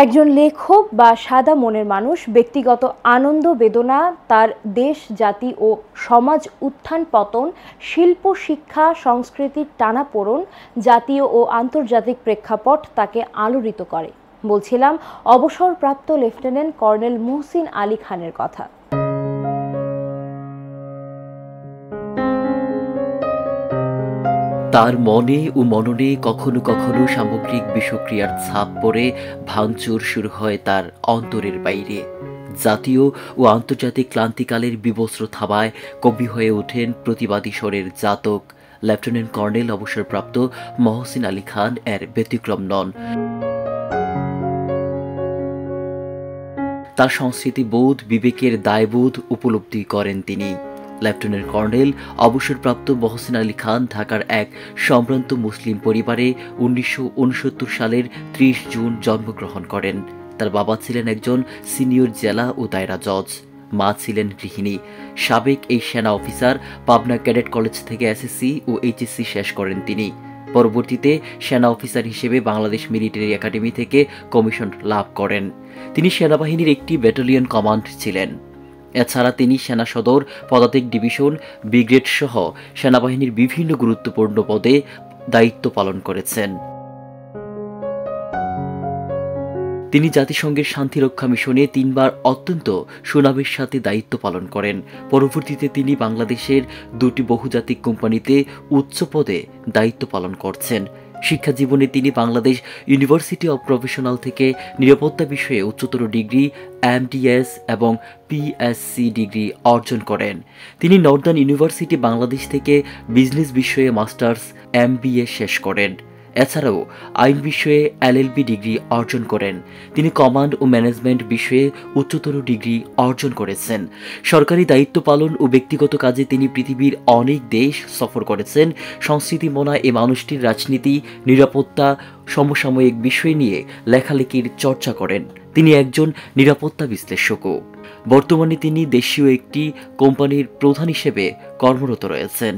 একজন লেখক বা সাদা মনের মানুষ ব্যক্তিগত আনন্দ বেদনা, তার দেশ জাতি ও সমাজ উত্থান পতন, শিল্প শিক্ষা সংস্কৃতির টানাপোড়েন, জাতীয় ও আন্তর্জাতিক প্রেক্ষাপট তাকে আলোড়িত করে। বলছিলাম অবসরপ্রাপ্ত লেফটেন্যান্ট কর্নেল মহসিন আলী খানের কথা। তার মনে ও মননে কখনো কখনো সামগ্রিক বিষক্রিয়ার ছাপ পড়ে ভাঙচুর শুরু হয় তার অন্তরের বাইরে। জাতীয় ও আন্তর্জাতিক ক্লান্তিকালের বিবস্ত্র থাবায় কবি হয়ে ওঠেন প্রতিবাদী স্বরের জাতক। লেফটেন্যান্ট কর্নেল অবসরপ্রাপ্ত মহসিন আলী খান এর ব্যতিক্রম নন। তার সংস্কৃতিবোধ, বিবেকের দায়বোধ উপলব্ধি করেন তিনি। লেফটেন্যান্ট কর্নেল অবসরপ্রাপ্ত মহসিন আলী খান ঢাকার এক সম্ভ্রান্ত মুসলিম পরিবারে 1969 সালের 30 জুন জন্মগ্রহণ করেন। তার বাবা ছিলেন একজন সিনিয়র জেলা ও দায়রা জজ, মা ছিলেন গৃহিণী। সাবেক এই সেনা অফিসার পাবনা ক্যাডেট কলেজ থেকে এসএসসি ও এইচএসসি শেষ করেন তিনি। পরবর্তীতে সেনা অফিসার হিসেবে বাংলাদেশ মিলিটারি একাডেমি থেকে কমিশন লাভ করেন। তিনি সেনাবাহিনীর একটি ব্যাটালিয়ন কমান্ড ছিলেন। এছাড়া তিনি সেনা সদর, পদাতিক ডিভিশন, ব্রিগেড সহ সেনাবাহিনীর বিভিন্ন গুরুত্বপূর্ণ পদে দায়িত্ব পালন করেছেন। তিনি জাতিসংঘের শান্তিরক্ষা মিশনে 3 বার অত্যন্ত সুনামের সাথে দায়িত্ব পালন করেন। পরবর্তীতে তিনি বাংলাদেশের 2টি বহুজাতিক কোম্পানিতে উচ্চ পদে দায়িত্ব পালন করছেন। শিক্ষা জীবনে তিনি বাংলাদেশ ইউনিভার্সিটি অব প্রফেশনাল থেকে নিরাপত্তা বিষয়ে উচ্চতর ডিগ্রি, এমডিএস এবং পিএসসি ডিগ্রি অর্জন করেন। তিনি নর্দার্ন ইউনিভার্সিটি বাংলাদেশ থেকে বিজনেস বিষয়ে মাস্টার্স এমবিএ শেষ করেন। এছাড়াও আইন বিষয়ে এলএলবি ডিগ্রি অর্জন করেন। তিনি কমান্ড ও ম্যানেজমেন্ট বিষয়ে উচ্চতর ডিগ্রি অর্জন করেছেন। সরকারি দায়িত্ব পালন ও ব্যক্তিগত কাজে তিনি পৃথিবীর অনেক দেশ সফর করেছেন। সংস্কৃতি মনা এ মানুষটির রাজনীতি, নিরাপত্তা, সমসাময়িক বিষয় নিয়ে লেখালেখির চর্চা করেন। তিনি একজন নিরাপত্তা বিশ্লেষকও। বর্তমানে তিনি দেশীয় একটি কোম্পানির প্রধান হিসেবে কর্মরত রয়েছেন।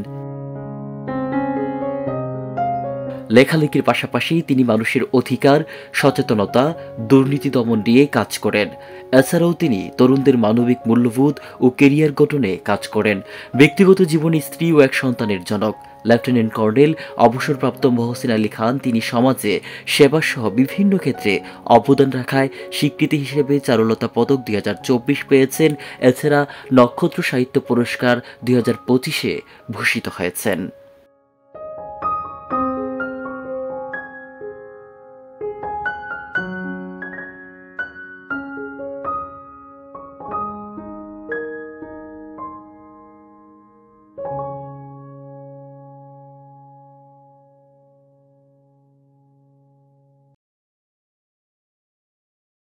লেখালেখির পাশাপাশি তিনি মানুষের অধিকার, সচেতনতা, দুর্নীতি দমন নিয়ে কাজ করেন। এছাড়াও তিনি তরুণদের মানবিক মূল্যবোধ ও কেরিয়ার গঠনে কাজ করেন। ব্যক্তিগত জীবনে স্ত্রী ও এক সন্তানের জনক। লেফটেন্যান্ট কর্নেল অবসরপ্রাপ্ত মহসিন আলী খান তিনি সমাজে সেবাসহ বিভিন্ন ক্ষেত্রে অবদান রাখায় স্বীকৃতি হিসেবে চারুলতা পদক 2024 পেয়েছেন। এছাড়া নক্ষত্র সাহিত্য পুরস্কার 2025-এ ভূষিত হয়েছেন।